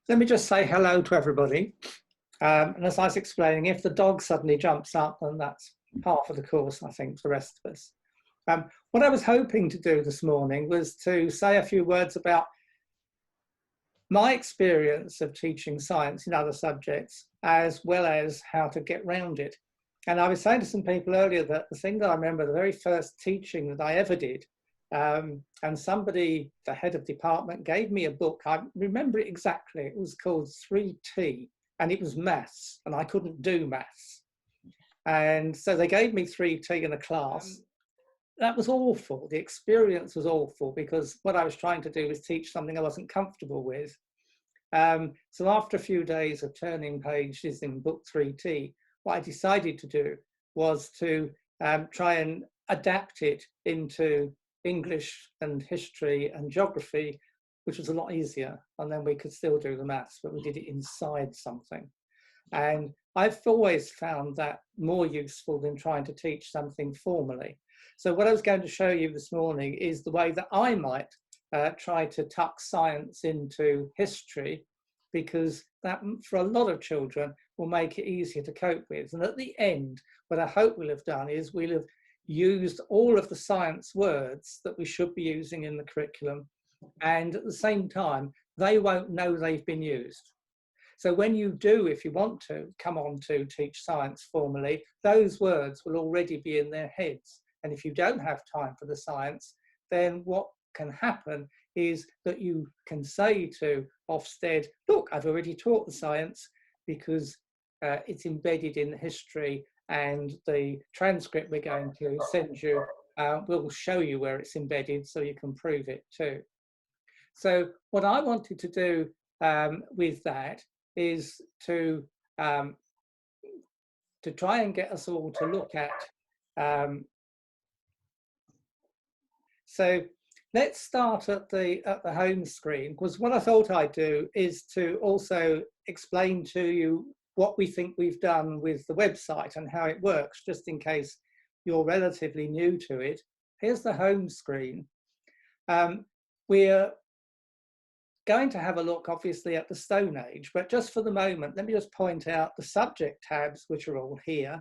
Let me just say hello to everybody. And as I was explaining, if the dog suddenly jumps up, then that's half of the course, I think, for the rest of us. What I was hoping to do this morning was to say a few words about my experience of teaching science in other subjects, as well as how to get round it. And I was saying to some people earlier that the thing that I remember, the very first teaching that I ever did, and somebody, the head of department, gave me a book. I remember it exactly. It was called 3T, and it was maths, and I couldn't do maths. And so they gave me 3T in a class. That was awful. The experience was awful because what I was trying to do was teach something I wasn't comfortable with. So after a few days of turning pages in book 3T, what I decided to do was to try and adapt it into English and history and geography, which was a lot easier. And then we could still do the maths, but we did it inside something. And I've always found that more useful than trying to teach something formally. So what I was going to show you this morning is the way that I might try to tuck science into history, because that for a lot of children will make it easier to cope with. And at the end, what I hope we'll have done is we'll have used all of the science words that we should be using in the curriculum, and at the same time, they won't know they've been used. So when you do, if you want to come on to teach science formally, those words will already be in their heads. And if you don't have time for the science, then what can happen is that you can say to Ofsted, look, I've already taught the science because it's embedded in the history, and the transcript we're going to send you will show you where it's embedded so you can prove it too. So what I wanted to do with that is to try and get us all to look at. So let's start at the home screen, because what I thought I'd do is to also explain to you what we think we've done with the website and how it works, just in case you're relatively new to it. Here's the home screen. We're going to have a look, obviously, at the Stone Age, but just for the moment, let me just point out the subject tabs, which are all here,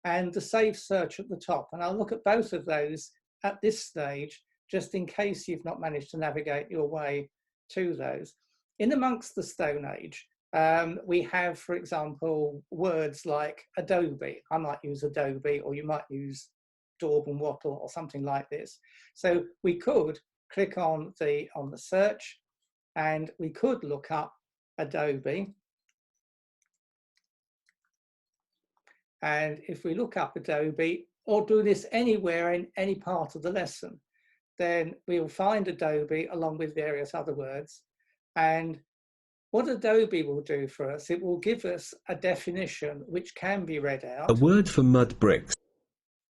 and the Save Search at the top. And I'll look at both of those at this stage, just in case you've not managed to navigate your way to those. In amongst the Stone Age, we have, for example, words like Adobe. I might use Adobe, or you might use Daub and Wattle or something like this. So we could click on the search, and we could look up Adobe. And if we look up Adobe, or do this anywhere in any part of the lesson, then we'll find Adobe along with various other words. And what Adobe will do for us, it will give us a definition which can be read out. A word for mud bricks.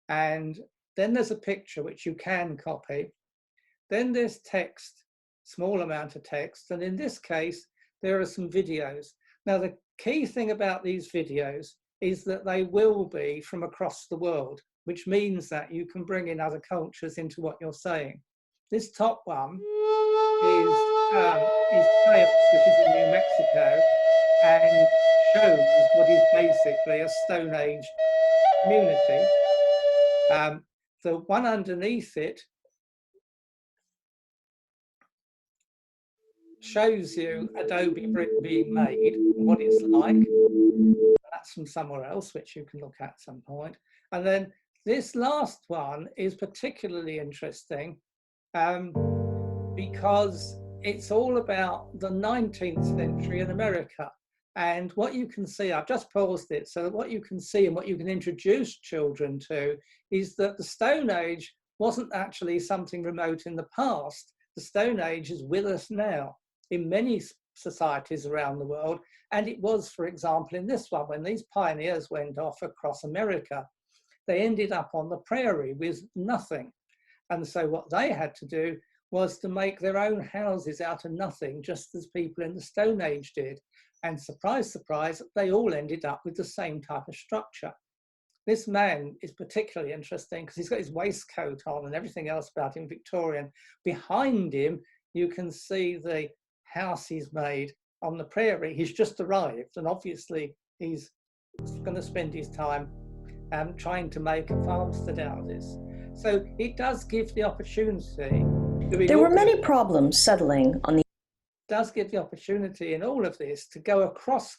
And then there's a picture which you can copy. Then there's text, small amount of text. And in this case, there are some videos. Now, the key thing about these videos is that they will be from across the world, which means that you can bring in other cultures into what you're saying. This top one is Chaos, which is in New Mexico, and shows what is basically a Stone Age community. The one underneath it shows you Adobe brick being made and what it's like. That's from somewhere else, which you can look at some point. And then this last one is particularly interesting because it's all about the 19th century in America. And what you can see, I've just paused it, so that what you can see and what you can introduce children to is that the Stone Age wasn't actually something remote in the past. The Stone Age is with us now in many societies around the world. And it was, for example, in this one, when these pioneers went off across America, they ended up on the prairie with nothing. And so what they had to do was to make their own houses out of nothing, just as people in the Stone Age did. And surprise, surprise, they all ended up with the same type of structure. This man is particularly interesting because he's got his waistcoat on and everything else about him Victorian. Behind him, you can see the house he's made on the prairie. He's just arrived, and obviously he's going to spend his time trying to make a farmstead out of this. So it does give the opportunity. There were many problems settling on the. Does give the opportunity in all of this to go across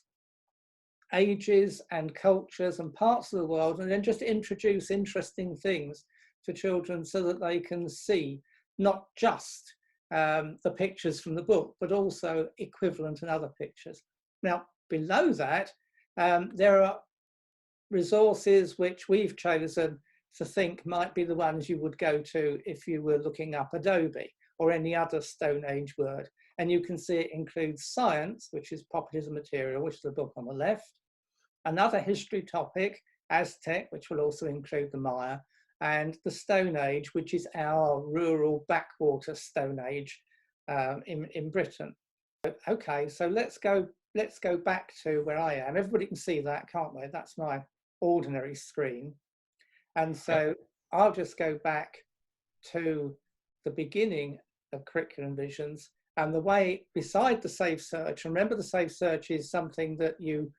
ages and cultures and parts of the world, and then just introduce interesting things for children so that they can see not just the pictures from the book, but also equivalent and other pictures. Now, below that, there are resources which we've chosen to think might be the ones you would go to if you were looking up Adobe or any other Stone Age word. And you can see it includes science, which is populism material, which is the book on the left, another history topic, Aztec, which will also include the Maya, and the Stone Age, which is our rural backwater Stone Age in Britain. Okay, so let's go back to where I am. Everybody can see that, can't they? That's my ordinary screen. And so I'll just go back to the beginning of Curriculum Visions, and the way beside the Safe Search, remember the Safe Search is something that you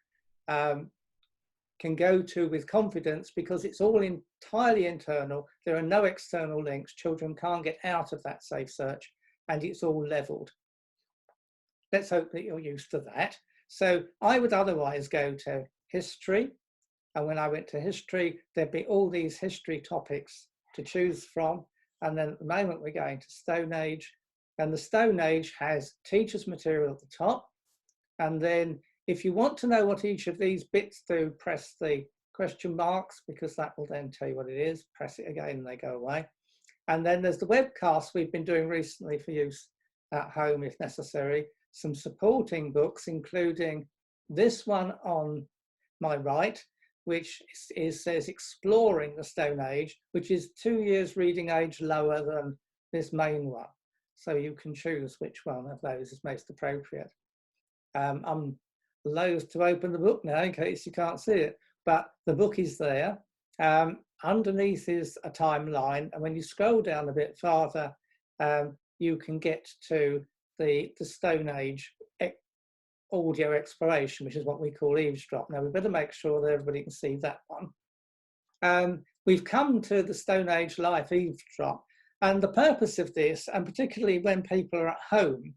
can go to with confidence because it's all entirely internal. There are no external links. Children can't get out of that Safe Search, and it's all leveled. Let's hope that you're used to that. So I would otherwise go to history. And when I went to history, there'd be all these history topics to choose from. And then at the moment we're going to Stone Age. And the Stone Age has teachers' material at the top. And then if you want to know what each of these bits do, press the question marks, because that will then tell you what it is. Press it again and they go away. And then there's the webcast we've been doing recently for use at home if necessary. Some supporting books, including this one on my right, which says Exploring the Stone Age, which is 2 years reading age lower than this main one. So you can choose which one of those is most appropriate. I'm loath to open the book now in case you can't see it, but the book is there. Underneath is a timeline, and when you scroll down a bit farther, you can get to the Stone Age audio exploration, which is what we call eavesdrop. Now we better make sure that everybody can see that one. We've come to the Stone Age life eavesdrop, and the purpose of this, and particularly when people are at home,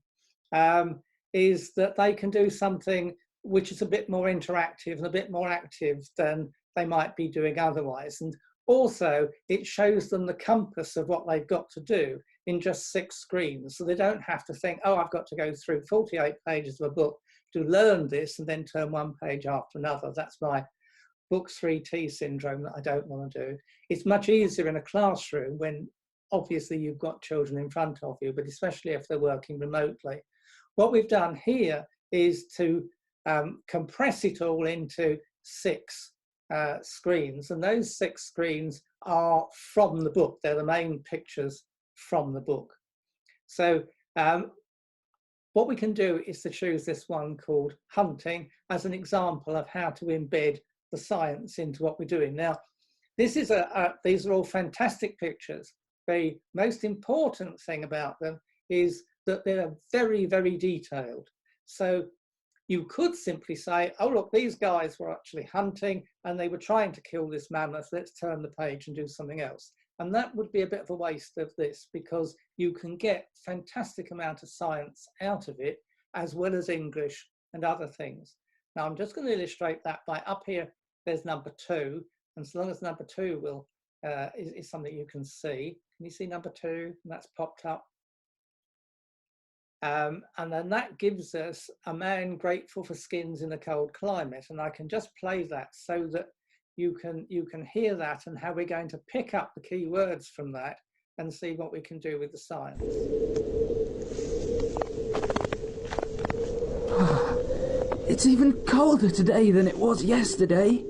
is that they can do something which is a bit more interactive and a bit more active than they might be doing otherwise. And also it shows them the compass of what they've got to do in just 6 screens. So they don't have to think, oh, I've got to go through 48 pages of a book to learn this and then turn one page after another. That's my book 3T syndrome that I don't want to do. It's much easier in a classroom when obviously you've got children in front of you, but especially if they're working remotely. What we've done here is to compress it all into 6 screens, and those 6 screens are from the book. They're the main pictures from the book. So what we can do is to choose this one called Hunting as an example of how to embed the science into what we're doing. Now, this is these are all fantastic pictures. The most important thing about them is that they're very, very detailed. So you could simply say, oh, look, these guys were actually hunting and they were trying to kill this mammoth. Let's turn the page and do something else. And that would be a bit of a waste of this, because you can get fantastic amount of science out of it, as well as English and other things. Now, I'm just going to illustrate that by up here, there's number 2. And so long as number 2 will is something you can see. Can you see number 2? And that's popped up. And then that gives us a man grateful for skins in a cold climate. And I can just play that so that you can hear that and how we're going to pick up the key words from that and see what we can do with the science. It's even colder today than it was yesterday.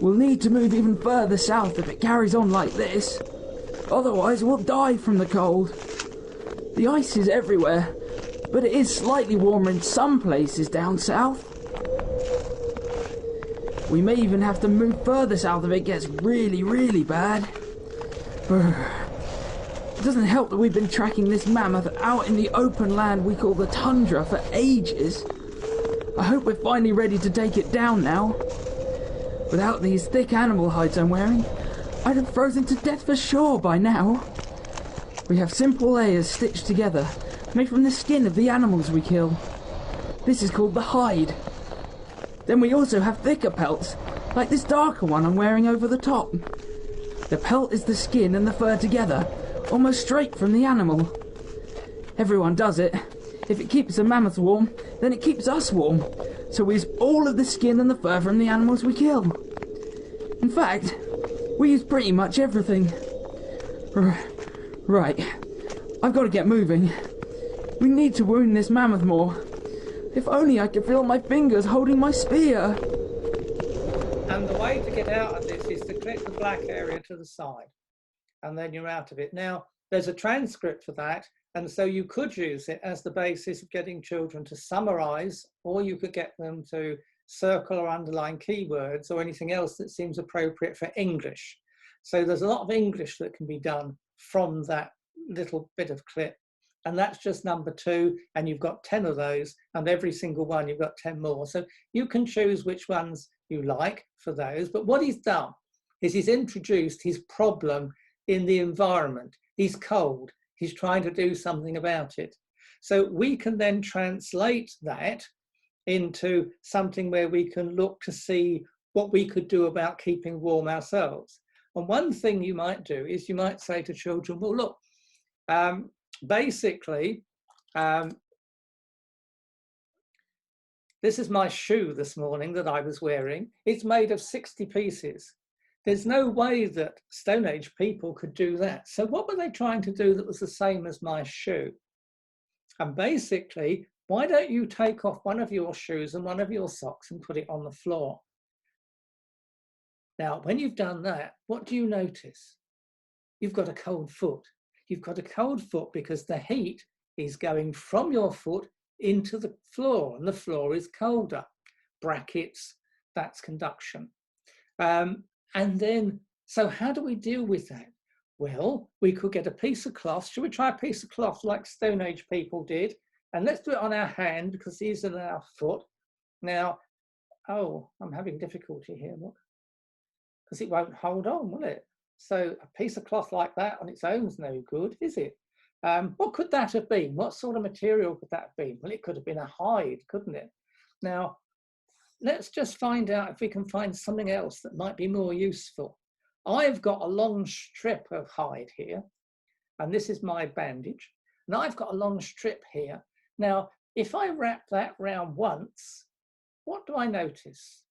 We'll need to move even further south if it carries on like this. Otherwise we'll die from the cold. The ice is everywhere, but it is slightly warmer in some places down south. We may even have to move further south if it gets really, really bad. It doesn't help that we've been tracking this mammoth out in the open land we call the tundra for ages. I hope we're finally ready to take it down now. Without these thick animal hides I'm wearing, I'd have frozen to death for sure by now. We have simple layers stitched together, made from the skin of the animals we kill. This is called the hide. Then we also have thicker pelts, like this darker one I'm wearing over the top. The pelt is the skin and the fur together, almost straight from the animal. Everyone does it. If it keeps a mammoth warm, then it keeps us warm. So we use all of the skin and the fur from the animals we kill. In fact, we use pretty much everything. Right, I've got to get moving. We need to wound this mammoth more. If only I could feel my fingers holding my spear. And the way to get out of this is to click the black area to the side, and then you're out of it. Now, there's a transcript for that, and so you could use it as the basis of getting children to summarize, or you could get them to circle or underline keywords or anything else that seems appropriate for English. So there's a lot of English that can be done from that little bit of clip. And that's just number 2, and you've got 10 of those, and every single one you've got 10 more. So you can choose which ones you like for those. But what he's done is he's introduced his problem in the environment. He's cold. He's trying to do something about it. So we can then translate that into something where we can look to see what we could do about keeping warm ourselves. And one thing you might do is you might say to children, well, look, basically, this is my shoe this morning that I was wearing. It's made of 60 pieces. There's no way that Stone Age people could do that. So what were they trying to do that was the same as my shoe? And basically, why don't you take off one of your shoes and one of your socks and put it on the floor? Now, when you've done that, what do you notice? You've got a cold foot. You've got a cold foot because the heat is going from your foot into the floor, and the floor is colder. Brackets, that's conduction. And then, so how do we deal with that? Well, we could get a piece of cloth. Should we try a piece of cloth like Stone Age people did? And let's do it on our hand because these are our foot. Now, oh, I'm having difficulty here, look, because it won't hold on, will it? So a piece of cloth like that on its own is no good, is it? What could that have been? What sort of material could that have been? Well, it could have been a hide, couldn't it? Now, let's just find out if we can find something else that might be more useful. I've got a long strip of hide here, and this is my bandage. And I've got a long strip here. Now, if I wrap that round once, what do I notice?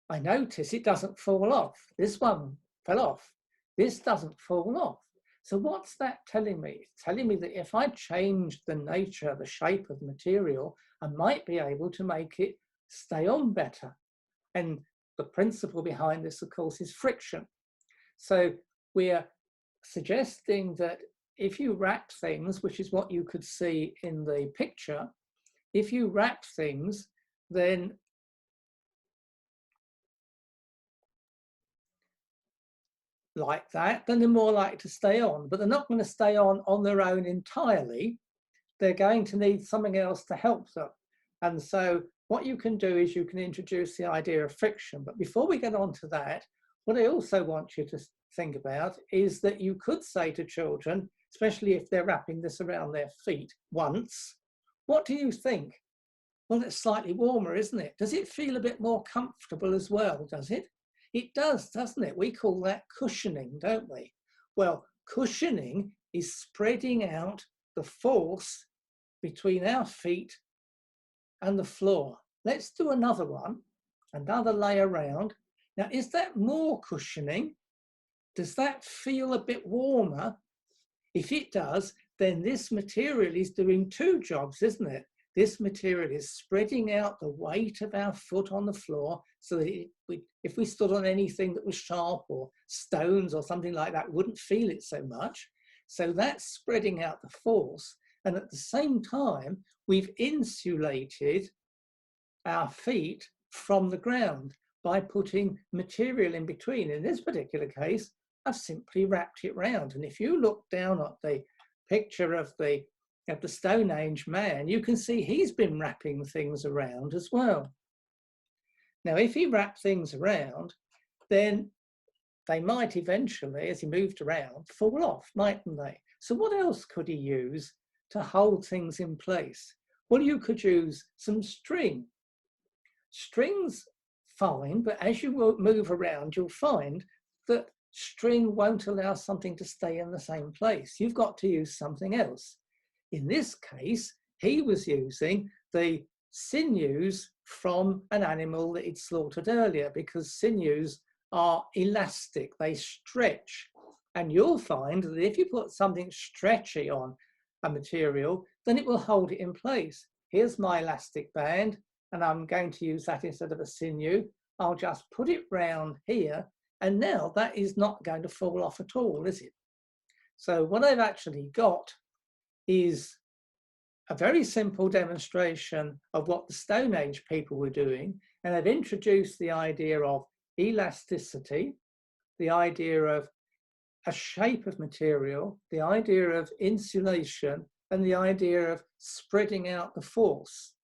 I notice it doesn't fall off. This one fell off. This doesn't fall off. So what's that telling me? It's telling me that if I change the nature, the shape of the material, I might be able to make it stay on better. And the principle behind this, of course, is friction. So we're suggesting that if you wrap things, which is what you could see in the picture, if you wrap things, then like that, then they're more likely to stay on. But they're not going to stay on their own entirely. They're going to need something else to help them. And so what you can do is you can introduce the idea of friction. But before we get on to that, what I also want you to think about is that you could say to children, especially if they're wrapping this around their feet once, what do you think? Well, it's slightly warmer, isn't it? Does it feel a bit more comfortable as well, does it? It does, doesn't it? We call that cushioning, don't we? Well, cushioning is spreading out the force between our feet and the floor. Let's do another one, another layer round. Now, is that more cushioning? Does that feel a bit warmer? If it does, then this material is doing two jobs, isn't it? This material is spreading out the weight of our foot on the floor so that if we stood on anything that was sharp or stones or something like that, wouldn't feel it so much. So that's spreading out the force. And at the same time, we've insulated our feet from the ground by putting material in between. In this particular case, I've simply wrapped it round. And if you look down at the picture of the Stone Age man, you can see he's been wrapping things around as well. Now, if he wrapped things around, then they might eventually, as he moved around, fall off, mightn't they? So what else could he use to hold things in place? Well, you could use some string. String's fine, but as you move around, you'll find that string won't allow something to stay in the same place. You've got to use something else. In this case, he was using the sinews from an animal that he'd slaughtered earlier, because sinews are elastic, they stretch. And you'll find that if you put something stretchy on a material, then it will hold it in place. Here's my elastic band, and I'm going to use that instead of a sinew. I'll just put it round here, and now that is not going to fall off at all, is it? So what I've actually got is a very simple demonstration of what the Stone Age people were doing, and I've introduced the idea of elasticity, the idea of a shape of material, the idea of insulation, and the idea of spreading out the force.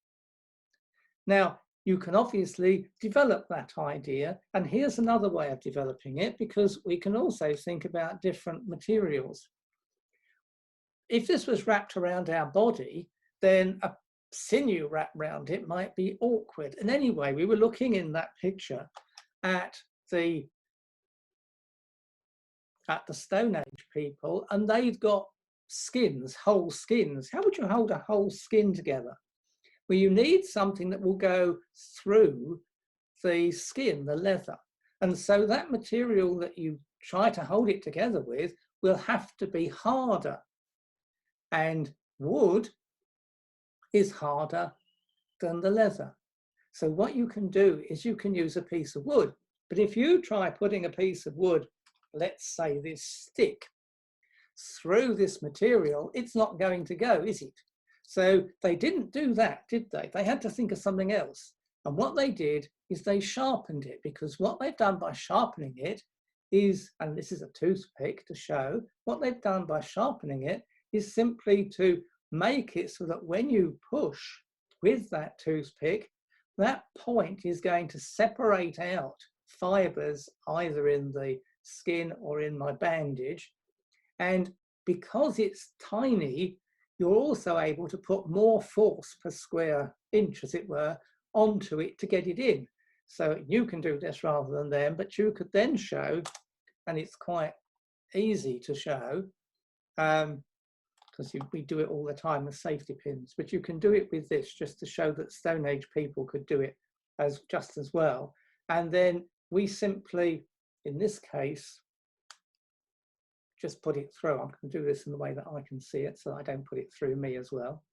Now, you can obviously develop that idea, and here's another way of developing it, because we can also think about different materials. If this was wrapped around our body, then a sinew wrapped around it might be awkward. And anyway, we were looking in that picture at the Stone Age people, and they've got skins, whole skins. How would you hold a whole skin together? Well, you need something that will go through the skin, the leather. And so that material that you try to hold it together with will have to be harder. And wood is harder than the leather. So what you can do is you can use a piece of wood. But if you try putting a piece of wood, let's say this stick, through this material, it's not going to go, is it? So they didn't do that, did they? They had to think of something else. And what they did is they sharpened it, because what they've done by sharpening it is, and this is a toothpick to show, what they've done by sharpening it is simply to make it so that when you push with that toothpick, that point is going to separate out fibers either in the skin or in my bandage. And because it's tiny, you're also able to put more force per square inch, as it were, onto it to get it in. So you can do this rather than them, but you could then show, and it's quite easy to show, because we do it all the time with safety pins, but you can do it with this just to show that Stone Age people could do it just as well. And then we simply, in this case, just put it through. I'm going to do this in the way that I can see it, so I don't put it through me as well.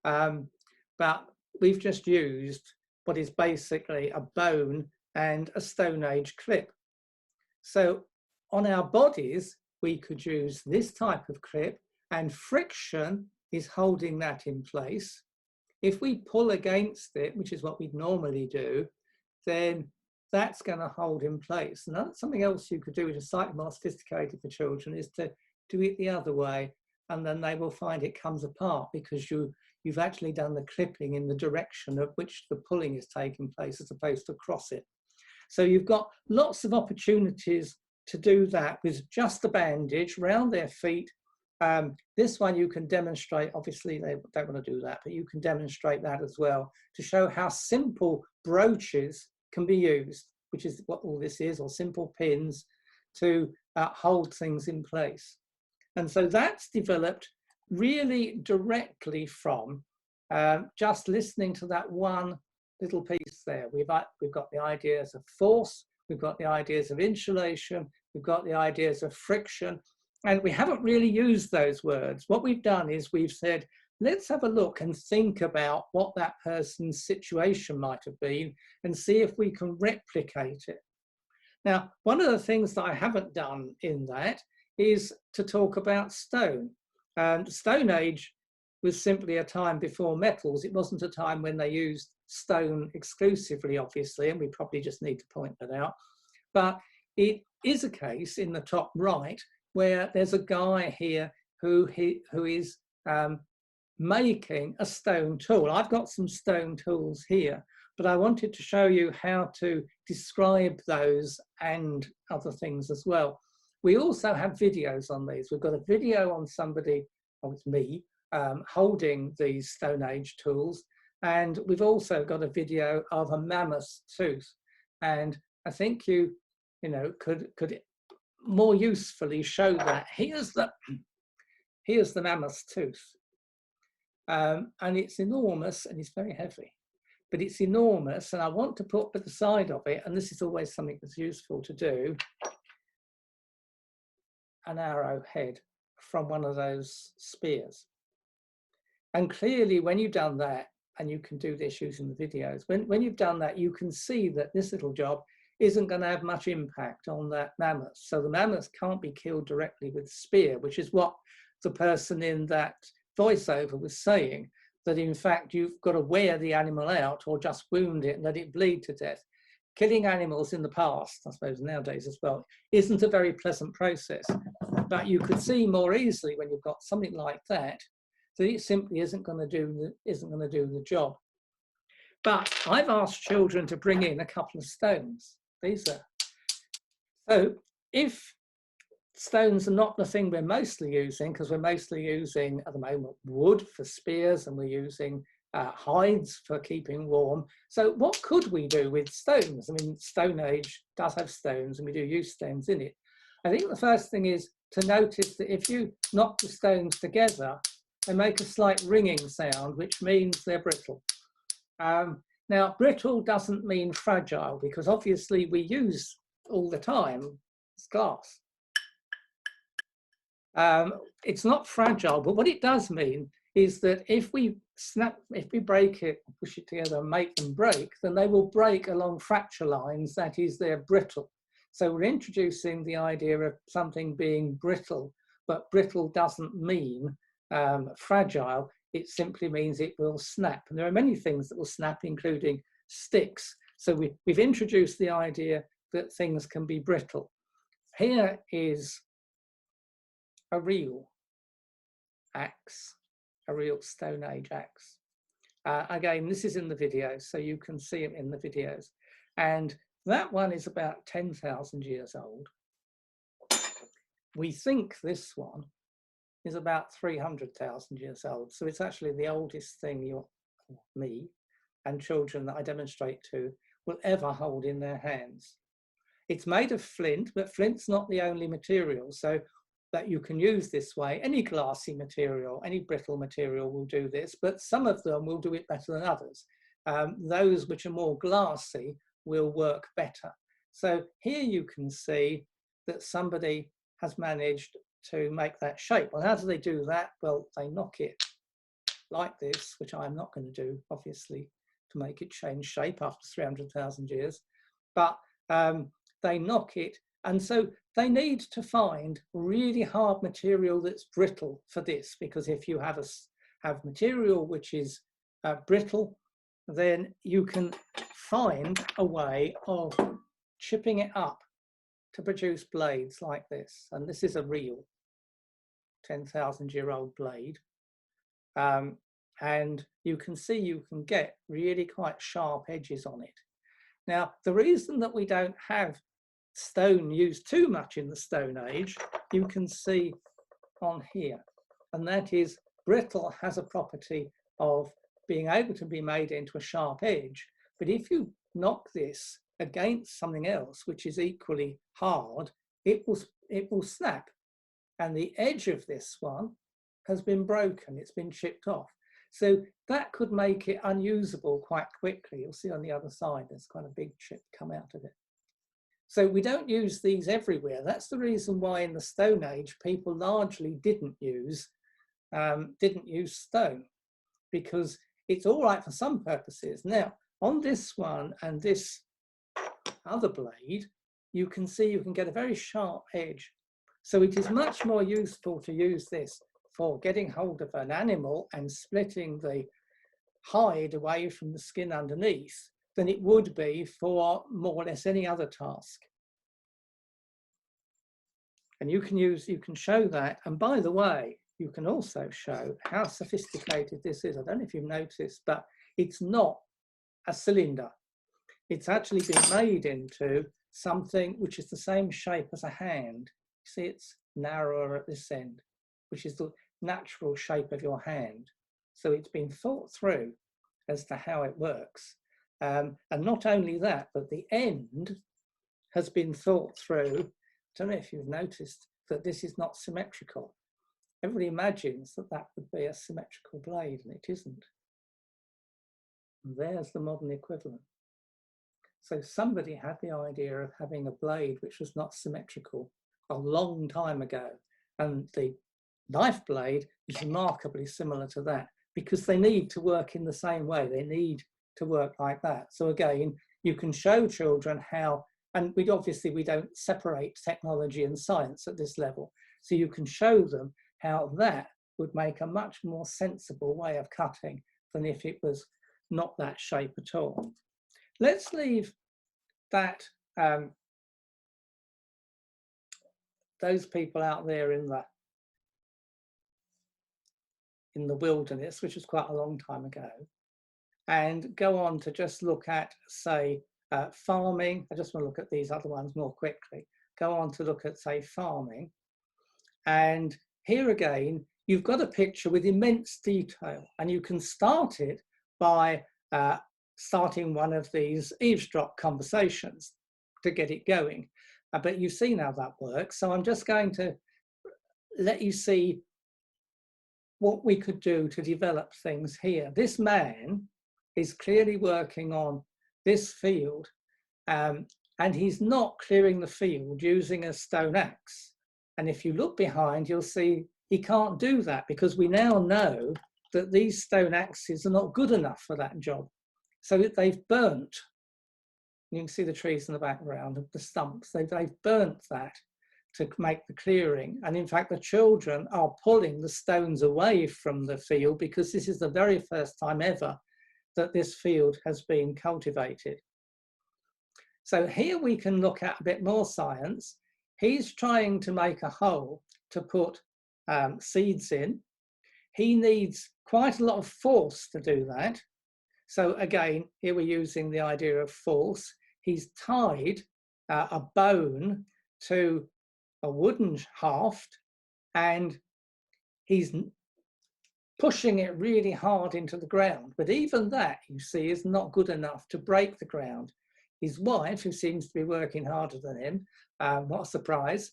But we've just used what is basically a bone and a Stone Age clip. So on our bodies, we could use this type of clip, and friction is holding that in place. If we pull against it, which is what we'd normally do, then that's going to hold in place. And that's something else you could do, which is slightly more sophisticated for children, is to do it the other way, and then they will find it comes apart, because you've actually done the clipping in the direction of which the pulling is taking place, as opposed to across it. So you've got lots of opportunities to do that with just the bandage round their feet. This one you can demonstrate, obviously they don't want to do that, but you can demonstrate that as well to show how simple brooches can be used, which is what all this is, or simple pins to hold things in place. And so that's developed really directly from just listening to that one little piece there. We've got the ideas of force, we've got the ideas of insulation, we've got the ideas of friction, and we haven't really used those words. What we've done is we've said, let's have a look and think about what that person's situation might have been and see if we can replicate it. Now, one of the things that I haven't done in that is to talk about stone. Stone Age was simply a time before metals. It wasn't a time when they used stone exclusively, obviously, and we probably just need to point that out. But it is a case in the top right where there's a guy here who is making a stone tool. I've got some stone tools here, but I wanted to show you how to describe those and other things as well. We also have videos on these. We've got a video on somebody, oh, it's me, holding these Stone Age tools. And we've also got a video of a mammoth tooth. And I think you could more usefully show that. Here's the mammoth tooth. And it's enormous and it's very heavy, but it's enormous. And I want to put at the side of it, and this is always something that's useful to do, an arrowhead from one of those spears. And clearly when you've done that, and you can do this using the videos, when you've done that, you can see that this little job isn't going to have much impact on that mammoth. So the mammoth can't be killed directly with the spear, which is what the person in that voiceover was saying, that in fact you've got to wear the animal out or just wound it and let it bleed to death. Killing animals in the past, I suppose nowadays as well, isn't a very pleasant process, but you could see more easily when you've got something like that it simply isn't going to do the job. But I've asked children to bring in a couple of stones. These are, so if stones are not the thing we're mostly using, because we're mostly using at the moment wood for spears, and we're using hides for keeping warm. So what could we do with stones? I mean, Stone Age does have stones, and we do use stones in it. I think the first thing is to notice that if you knock the stones together, they make a slight ringing sound, which means they're brittle. Now, brittle doesn't mean fragile, because obviously we use all the time, it's glass. It's not fragile, but what it does mean is that if we break it, push it together and make them break, then they will break along fracture lines, that is, they're brittle. So we're introducing the idea of something being brittle, but brittle doesn't mean fragile. It simply means it will snap. And there are many things that will snap, including sticks. So we've introduced the idea that things can be brittle. Here is a real axe, a real Stone Age axe. Again, this is in the video, so you can see it in the videos. And that one is about 10,000 years old. We think this one is about 300,000 years old. So it's actually the oldest thing me and children that I demonstrate to will ever hold in their hands. It's made of flint, but flint's not the only material. So that you can use this way. Any glassy material, any brittle material will do this, but some of them will do it better than others. Those which are more glassy will work better. So here you can see that somebody has managed to make that shape. Well, how do they do that? Well, they knock it like this, which I'm not going to do, obviously, to make it change shape after 300,000 years. But they knock it, and so they need to find really hard material that's brittle for this, because if you have material which is brittle, then you can find a way of chipping it up to produce blades like this. And this is a real 10,000-year-old blade. And you can see you can get really quite sharp edges on it. Now, the reason that we don't have stone used too much in the Stone Age, you can see on here, and that is brittle has a property of being able to be made into a sharp edge. But if you knock this against something else which is equally hard, it will snap. And the edge of this one has been broken, it's been chipped off. So that could make it unusable quite quickly. You'll see on the other side, there's quite a big chip come out of it. So we don't use these everywhere. That's the reason why in the Stone Age, people largely didn't use stone, because it's all right for some purposes. Now, on this one and this other blade, you can see you can get a very sharp edge. So it is much more useful to use this for getting hold of an animal and splitting the hide away from the skin underneath than it would be for more or less any other task. And you can show that. And by the way, you can also show how sophisticated this is. I don't know if you've noticed, but it's not a cylinder. It's actually been made into something which is the same shape as a hand. See, it's narrower at this end, which is the natural shape of your hand. So it's been thought through as to how it works. And not only that, but the end has been thought through. I don't know if you've noticed that this is not symmetrical. Everybody imagines that that would be a symmetrical blade, and it isn't. And there's the modern equivalent. So somebody had the idea of having a blade which was not symmetrical a long time ago. And the knife blade is remarkably similar to that, because they need to work in the same way. They need to work like that. So again, you can show children how, and we don't separate technology and science at this level. So you can show them how that would make a much more sensible way of cutting than if it was not that shape at all. Let's leave that, those people out there in the wilderness, which was quite a long time ago, and go on to just look at, say, farming. I just want to look at these other ones more quickly. Go on to look at, say, farming. And here again, you've got a picture with immense detail, and you can start it by starting one of these eavesdrop conversations to get it going. But you've seen how that works. So I'm just going to let you see what we could do to develop things here. This man is clearly working on this field, and he's not clearing the field using a stone axe. And if you look behind, you'll see he can't do that, because we now know that these stone axes are not good enough for that job. So they've burnt. You can see the trees in the background of the stumps. They've burnt that to make the clearing. And in fact, the children are pulling the stones away from the field, because this is the very first time ever that this field has been cultivated. So here we can look at a bit more science. He's trying to make a hole to put seeds in. He needs quite a lot of force to do that. So again, here we're using the idea of force. He's tied a bone to a wooden haft, and he's pushing it really hard into the ground. But even that, you see, is not good enough to break the ground. His wife, who seems to be working harder than him, what a surprise,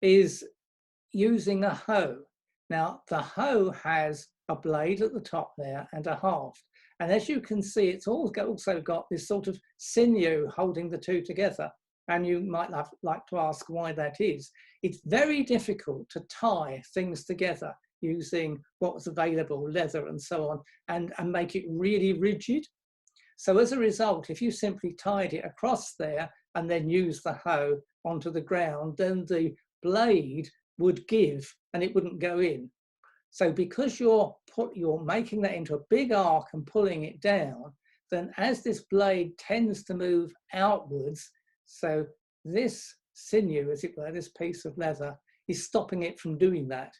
is using a hoe. Now, the hoe has a blade at the top there and a haft. And as you can see, it's also got this sort of sinew holding the two together. And you might like to ask why that is. It's very difficult to tie things together using what was available, leather and so on, and make it really rigid. So as a result, if you simply tied it across there and then used the hoe onto the ground, then the blade would give and it wouldn't go in. So because you're making that into a big arc and pulling it down, then as this blade tends to move outwards, so this sinew, as it were, this piece of leather, is stopping it from doing that.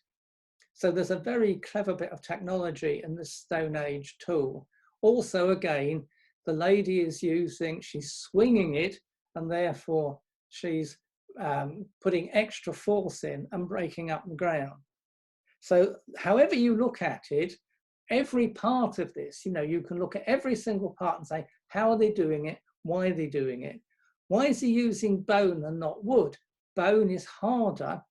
So there's a very clever bit of technology in this Stone Age tool. Also, again, the lady is she's swinging it, and therefore she's putting extra force in and breaking up the ground. So however you look at it, every part of this, you can look at every single part and say, how are they doing it? Why are they doing it? Why is he using bone and not wood? Bone is harder,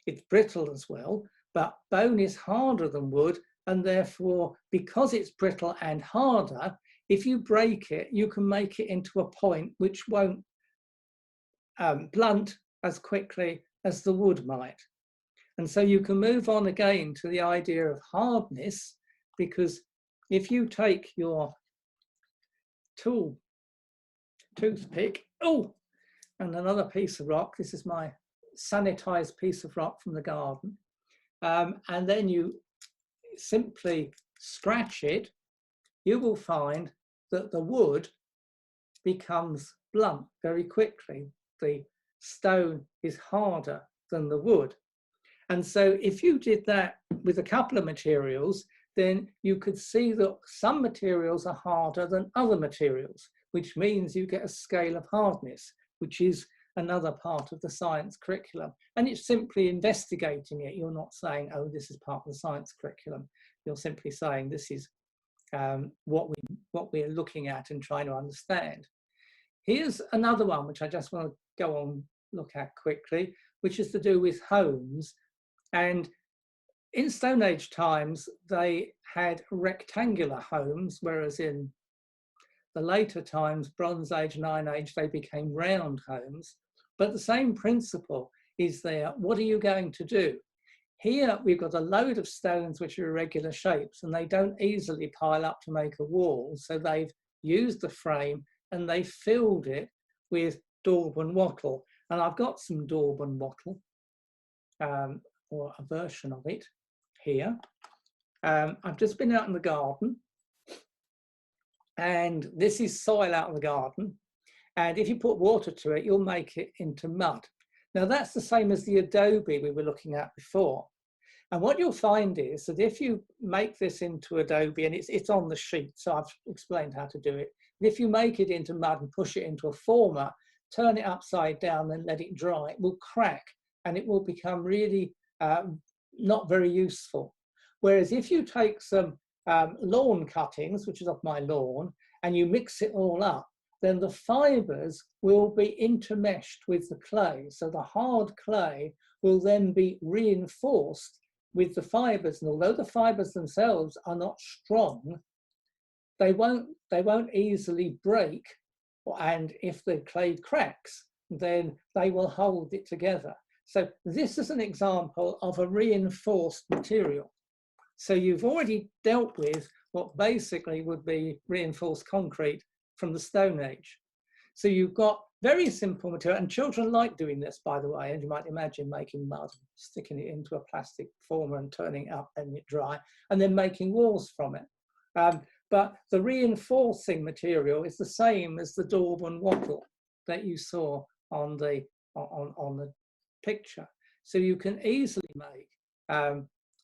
it's brittle as well, but bone is harder than wood, and therefore, because it's brittle and harder, if you break it, you can make it into a point which won't blunt as quickly as the wood might. And so you can move on again to the idea of hardness, because if you take your toothpick, and another piece of rock, this is my sanitized piece of rock from the garden, and then you simply scratch it, you will find that the wood becomes blunt very quickly. The stone is harder than the wood. And so if you did that with a couple of materials, then you could see that some materials are harder than other materials, which means you get a scale of hardness, which is another part of the science curriculum. And it's simply investigating it. You're not saying, oh, this is part of the science curriculum. You're simply saying this is what we're looking at and trying to understand. Here's another one, which I just want to go on, look at quickly, which is to do with homes. And in Stone Age times, they had rectangular homes, whereas in the later times, Bronze Age and Iron Age, they became round homes. But the same principle is there. What are you going to do? Here, we've got a load of stones which are irregular shapes, and they don't easily pile up to make a wall. So they've used the frame and they filled it with daub and wattle. And I've got some daub and wattle, or a version of it here. I've just been out in the garden, and this is soil out in the garden. And if you put water to it, you'll make it into mud. Now that's the same as the adobe we were looking at before. And what you'll find is that if you make this into adobe, and it's on the sheet, so I've explained how to do it. And if you make it into mud and push it into a former, turn it upside down and let it dry, it will crack and it will become really not very useful. Whereas if you take some lawn cuttings, which is off my lawn, and you mix it all up, then the fibres will be intermeshed with the clay. So the hard clay will then be reinforced with the fibres. And although the fibres themselves are not strong, they won't easily break. And if the clay cracks, then they will hold it together. So this is an example of a reinforced material. So you've already dealt with what basically would be reinforced concrete from the Stone Age. So you've got very simple material, and children like doing this, by the way, and you might imagine making mud, sticking it into a plastic former and turning it up and it dry, and then making walls from it. But the reinforcing material is the same as the daub and wattle that you saw on the picture. So you can easily make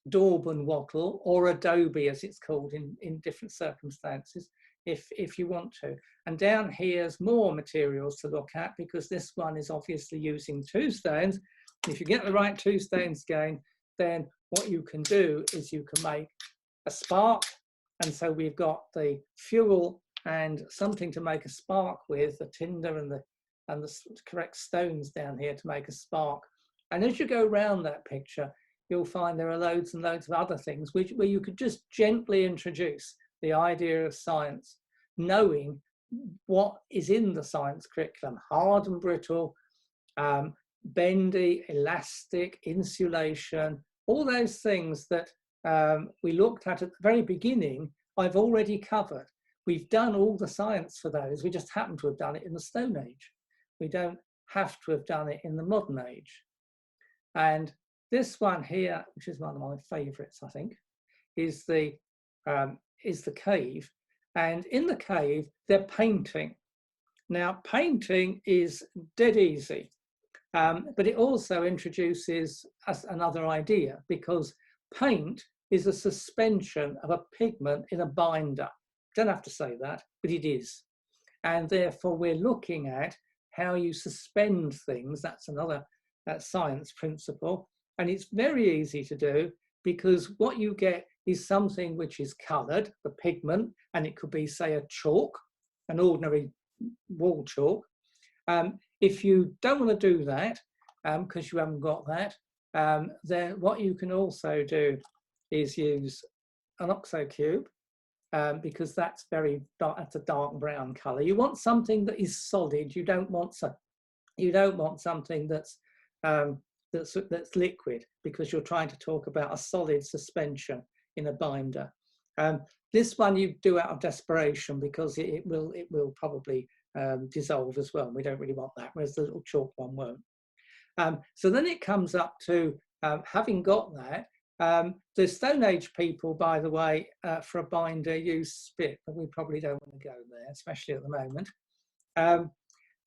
daub and wattle, or adobe as it's called in different circumstances, if you want to. And down here's more materials to look at, because this one is obviously using two stones. If you get the right two stones again, then what you can do is you can make a spark. And so we've got the fuel and something to make a spark with, the tinder and the correct stones down here to make a spark. And as you go around that picture, you'll find there are loads and loads of other things where you could just gently introduce the idea of science, knowing what is in the science curriculum: hard and brittle, bendy, elastic, insulation, all those things that we looked at the very beginning, I've already covered. We've done all the science for those. We just happen to have done it in the Stone Age. We don't have to have done it in the modern age. And this one here, which is one of my favorites, I think, is the cave. And in the cave, they're painting. Now, painting is dead easy, but it also introduces us another idea, because paint is a suspension of a pigment in a binder. Don't have to say that, but it is. And therefore, we're looking at how you suspend things. That's another science principle. And it's very easy to do, because what you get is something which is coloured, the pigment, and it could be, say, a chalk, an ordinary wall chalk. If you don't want to do that, because you haven't got that, then what you can also do is use an oxo cube, because that's a dark brown colour. You want something that is solid. You don't want something that's liquid, because you're trying to talk about a solid suspension in a binder. This one you do out of desperation, because it will probably dissolve as well. We don't really want that, whereas the little chalk one won't. So then it comes up to having got that. The Stone Age people, by the way, for a binder use spit, but we probably don't want to go there, especially at the moment.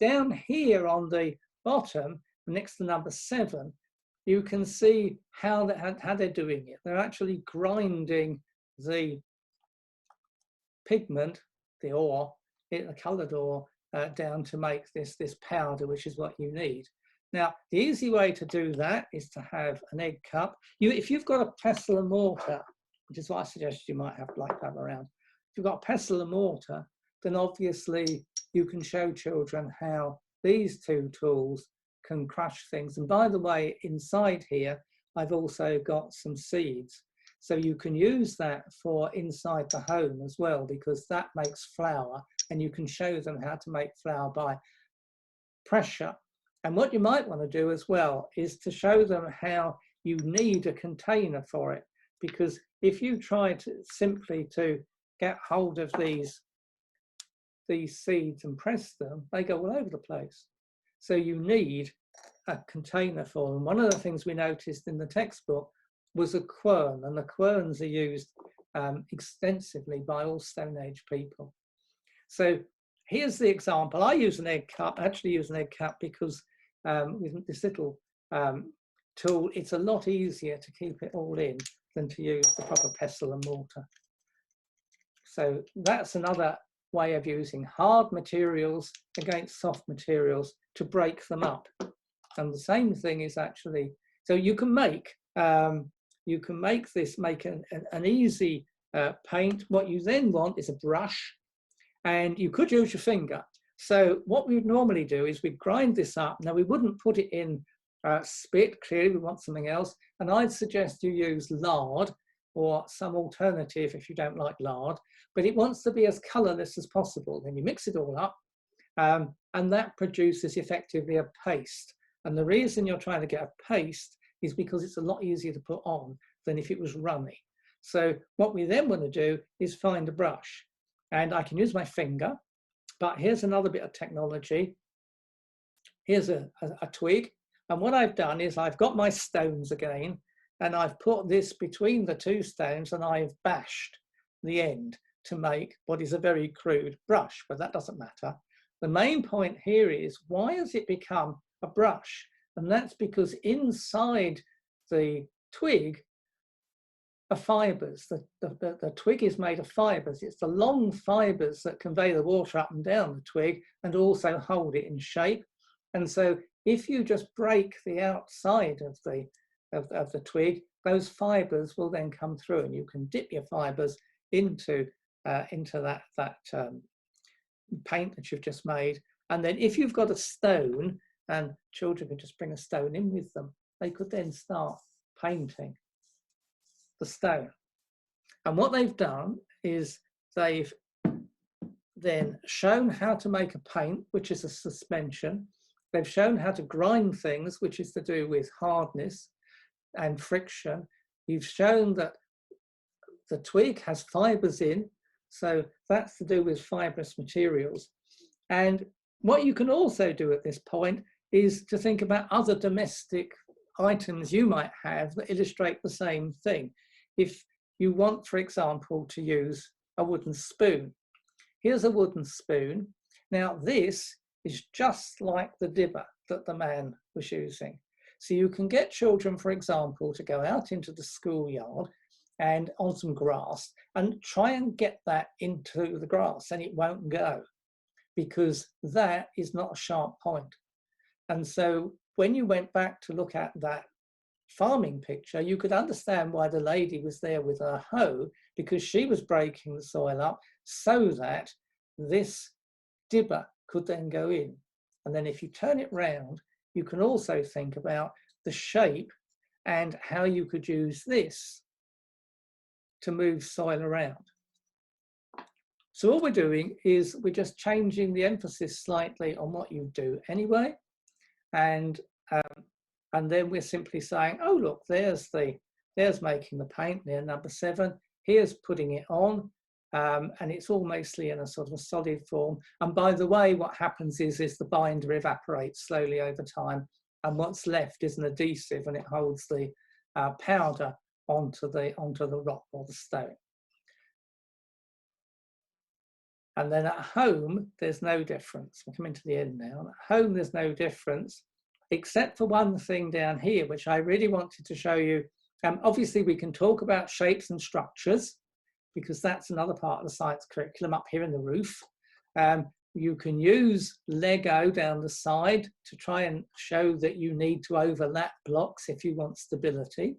Down here on the bottom, next to number 7, you can see how they're doing it. They're actually grinding the pigment, the ore, the coloured ore, down to make this powder, which is what you need. Now, the easy way to do that is to have an egg cup. If you've got a pestle and mortar, which is what I suggest you might have like that around. If you've got a pestle and mortar, then obviously you can show children how these two tools can crush things. And by the way, inside here, I've also got some seeds. So you can use that for inside the home as well, because that makes flour, and you can show them how to make flour by pressure. And what you might want to do as well is to show them how you need a container for it, because if you try to simply to get hold of these seeds and press them, they go all over the place. So you need a container for them. One of the things we noticed in the textbook was a quern, and the querns are used extensively by all Stone Age people. So here's the example. I use an egg cup, actually use an egg cup because with this little tool, it's a lot easier to keep it all in than to use the proper pestle and mortar. So that's another way of using hard materials against soft materials to break them up. And the same thing is actually, so you can make this, make an easy paint. What you then want is a brush, and you could use your finger. So what we would normally do is we'd grind this up. Now we wouldn't put it in spit, clearly we want something else. And I'd suggest you use lard or some alternative if you don't like lard, but it wants to be as colourless as possible. Then you mix it all up, and that produces effectively a paste. And the reason you're trying to get a paste is because it's a lot easier to put on than if it was runny. So what we then want to do is find a brush. And I can use my finger, but here's another bit of technology. Here's a twig. And what I've done is I've got my stones again, and I've put this between the two stones, and I've bashed the end to make what is a very crude brush, but that doesn't matter. The main point here is, why has it become a brush? And that's because inside the twig are fibers. The twig is made of fibers. It's the long fibers that convey the water up and down the twig and also hold it in shape. And so if you just break the outside of the twig, those fibers will then come through, and you can dip your fibers into that paint that you've just made. And then if you've got a stone, and children can just bring a stone in with them, they could then start painting the stone. And what they've done is they've then shown how to make a paint, which is a suspension. They've shown how to grind things, which is to do with hardness and friction. You've shown that the twig has fibers in, so that's to do with fibrous materials. And what you can also do at this point is to think about other domestic items you might have that illustrate the same thing. If you want, for example, to use a wooden spoon. Here's a wooden spoon. Now this is just like the dibber that the man was using. So you can get children, for example, to go out into the schoolyard and on some grass and try and get that into the grass, and it won't go because that is not a sharp point. And so when you went back to look at that farming picture, you could understand why the lady was there with her hoe, because she was breaking the soil up so that this dibber could then go in. And then if you turn it round, you can also think about the shape and how you could use this to move soil around. So all we're doing is we're just changing the emphasis slightly on what you do anyway. And then we're simply saying, oh, look, there's making the paint near number 7. Here's putting it on. And it's all mostly in a sort of a solid form. And by the way, what happens is the binder evaporates slowly over time. And what's left is an adhesive, and it holds the powder onto the rock or the stone. And then at home, there's no difference. We're coming to the end now. At home, there's no difference. except for one thing down here, which I really wanted to show you. Obviously, we can talk about shapes and structures, because that's another part of the science curriculum up here in the roof. You can use Lego down the side to try and show that you need to overlap blocks if you want stability.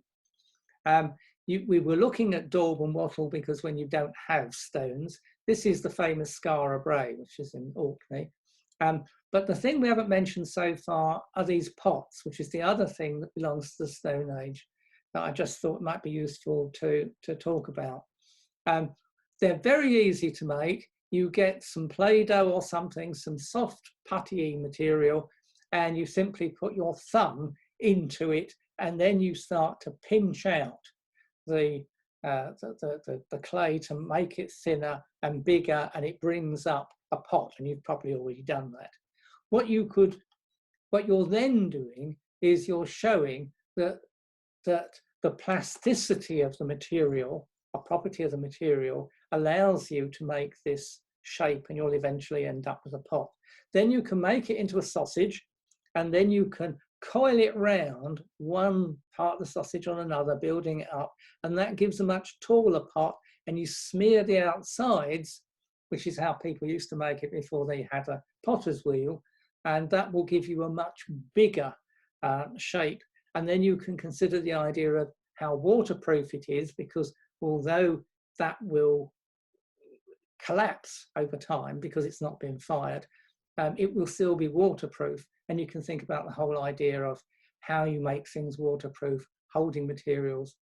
We were looking at daub and wattle because when you don't have stones, this is the famous Skara Brae, which is in Orkney. But the thing we haven't mentioned so far are these pots, which is the other thing that belongs to the Stone Age that I just thought might be useful to talk about. They're very easy to make. You get some Play-Doh or something, some soft putty material, and you simply put your thumb into it, and then you start to pinch out the clay to make it thinner and bigger, and it brings up a pot, and you've probably already done that. What you're then doing is you're showing that the plasticity of the material, a property of the material, allows you to make this shape, and you'll eventually end up with a pot. Then you can make it into a sausage, and then you can coil it round one part of the sausage on another, building it up, and that gives a much taller pot, and you smear the outsides, which is how people used to make it before they had a potter's wheel, and that will give you a much bigger shape. And then you can consider the idea of how waterproof it is, because although that will collapse over time because it's not been fired, it will still be waterproof. And you can think about the whole idea of how you make things waterproof, holding materials,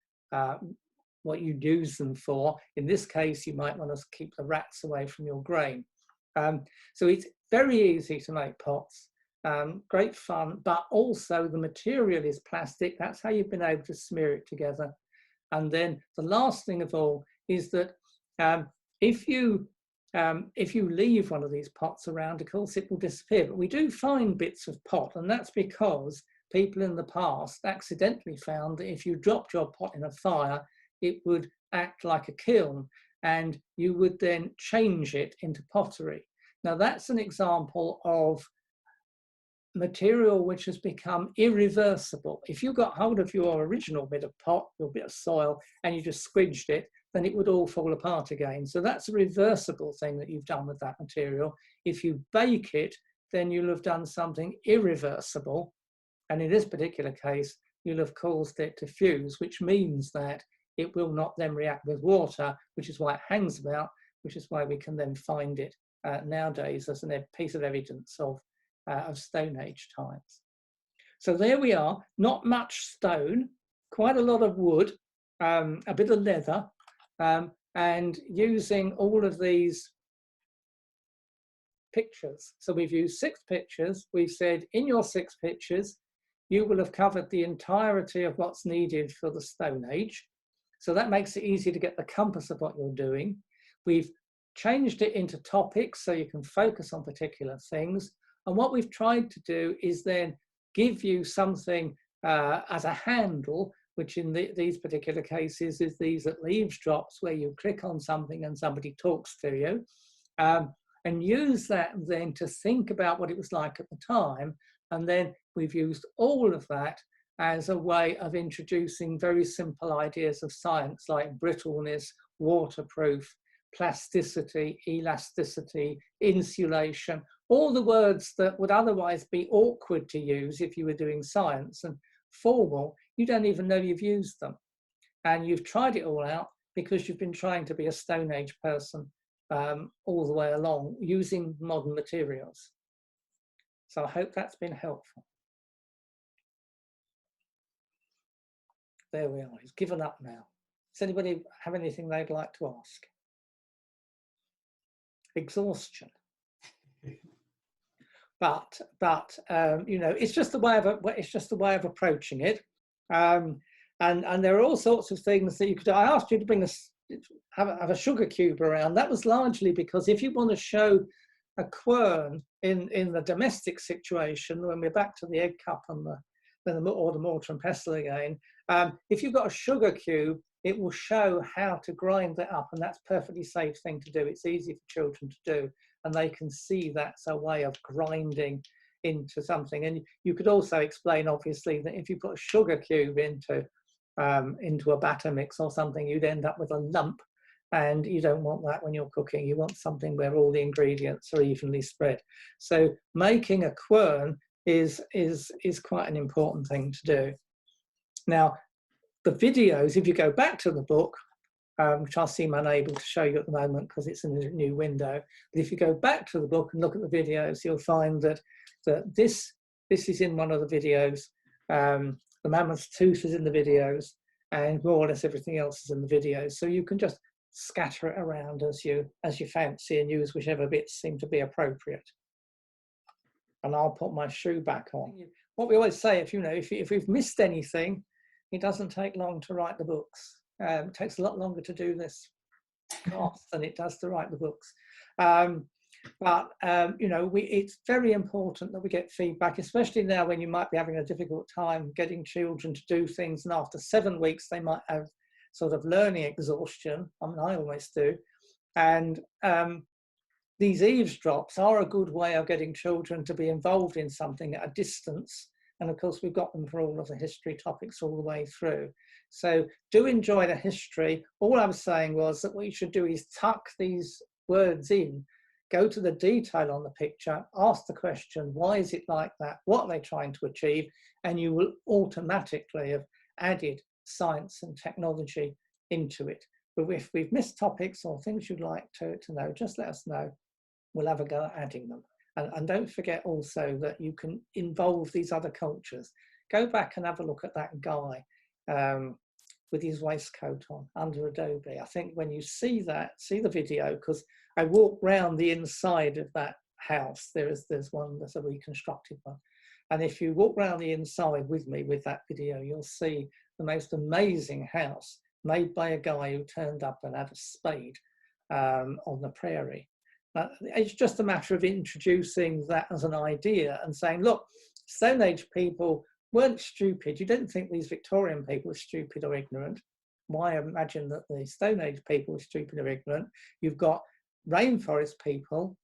what you use them for. In this case, you might want to keep the rats away from your grain. So it's very easy to make pots, great fun, but also the material is plastic. That's how you've been able to smear it together. And then the last thing of all is that if you leave one of these pots around, of course, it will disappear. But we do find bits of pot, and that's because people in the past accidentally found that if you dropped your pot in a fire, it would act like a kiln, and you would then change it into pottery. Now, that's an example of material which has become irreversible. If you got hold of your original bit of pot, your bit of soil, and you just squidged it, then it would all fall apart again. So that's a reversible thing that you've done with that material. If you bake it, then you'll have done something irreversible. And in this particular case, you'll have caused it to fuse, which means that it will not then react with water, which is why it hangs about, which is why we can then find it nowadays as a piece of evidence of Stone Age times. So there we are, not much stone, quite a lot of wood, a bit of leather, and using all of these pictures. So we've used 6 pictures. We've said in your 6 pictures, you will have covered the entirety of what's needed for the Stone Age. So that makes it easy to get the compass of what you're doing. We've changed it into topics so you can focus on particular things. And what we've tried to do is then give you something as a handle, which in these particular cases is these at leaves drops, where you click on something and somebody talks to you, and use that then to think about what it was like at the time. And then we've used all of that as a way of introducing very simple ideas of science like brittleness, waterproof, plasticity, elasticity, insulation, all the words that would otherwise be awkward to use if you were doing science and formal. You don't even know you've used them. And you've tried it all out because you've been trying to be a Stone Age person all the way along using modern materials. So I hope that's been helpful. There we are, he's given up now. Does anybody have anything they'd like to ask? Exhaustion. But you know, it's just the way of approaching it, and there are all sorts of things that you could do. I asked you to bring have a sugar cube around. That was largely because if you want to show a quern in the domestic situation, when we're back to the egg cup and the mortar and pestle again, if you've got a sugar cube, it will show how to grind that up, and that's a perfectly safe thing to do. It's easy for children to do, and they can see that's a way of grinding into something. And you could also explain, obviously, that if you put a sugar cube into a batter mix or something, you'd end up with a lump, and you don't want that when you're cooking. You want something where all the ingredients are evenly spread. So making a quern is quite an important thing to do. Now, the videos, if you go back to the book, which I seem unable to show you at the moment because it's in a new window, but if you go back to the book and look at the videos, you'll find that this is in one of the videos. The mammoth's tooth is in the videos, and more or less everything else is in the videos. So you can just scatter it around as you fancy and use whichever bits seem to be appropriate. And I'll put my shoe back on. What we always say, if we've missed anything, it doesn't take long to write the books. It takes a lot longer to do this task than it does to write the books. It's very important that we get feedback, especially now when you might be having a difficult time getting children to do things, and after 7 weeks they might have sort of learning exhaustion. I mean, I always do. And these eavesdrops are a good way of getting children to be involved in something at a distance. And of course, we've got them for all of the history topics all the way through. So do enjoy the history. All I was saying was that what you should do is tuck these words in, go to the detail on the picture, ask the question, why is it like that? What are they trying to achieve? And you will automatically have added science and technology into it. But if we've missed topics or things you'd like to know, just let us know. We'll have a go at adding them. And don't forget also that you can involve these other cultures. Go back and have a look at that guy with his waistcoat on under Adobe. I think when you see the video, because I walked round the inside of that house. There's one that's a reconstructed one. And if you walk around the inside with me with that video, you'll see the most amazing house made by a guy who turned up and had a spade on the prairie. It's just a matter of introducing that as an idea and saying, look, Stone Age people weren't stupid. You don't think these Victorian people are stupid or ignorant. Why imagine that the Stone Age people are stupid or ignorant? You've got rainforest people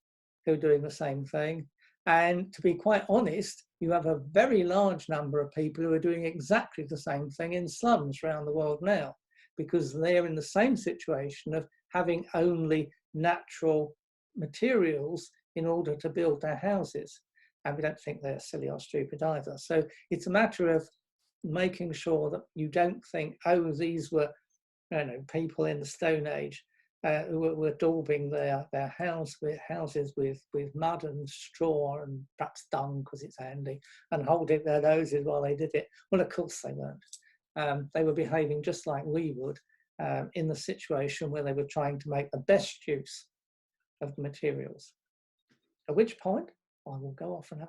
who are doing the same thing. And to be quite honest, you have a very large number of people who are doing exactly the same thing in slums around the world now, because they're in the same situation of having only natural materials in order to build their houses. And we don't think they're silly or stupid either. So it's a matter of making sure that you don't think, oh, these were people in the Stone Age who were daubing their houses with mud and straw and perhaps dung because it's handy, and holding their noses while they did it. Well, of course they weren't. They were behaving just like we would in the situation where they were trying to make the best use of the materials. At which point, I will go off and have a